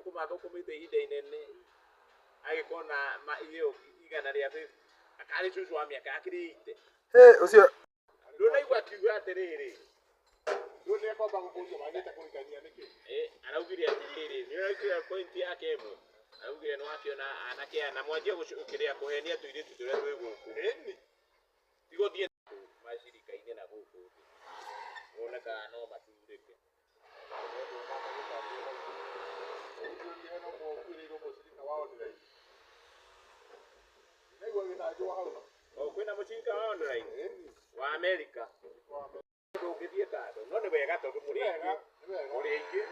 thukuma thukumite ihinda inene agikona iyo igana ria akari cucu wa miaka akiri 80 ucio ndũnaigua akiuga atĩrĩrĩ ndũnekomba gũkũria magĩte kũrikania nĩkĩ araugire atĩrĩrĩ nĩũraigua point yake ĩmwe araugire nĩwakiona anake na mwanjie gũkĩrĩa kũhenia tũirĩtu tũrĩa twĩ gũkũ tigũthiĩ macirika-inĩ na gũkũ woneka no maturĩke kwĩna mũcirika wa online wa Amerika ndũngĩthiĩ kando no nĩ wega tondũ mũrĩ aingĩ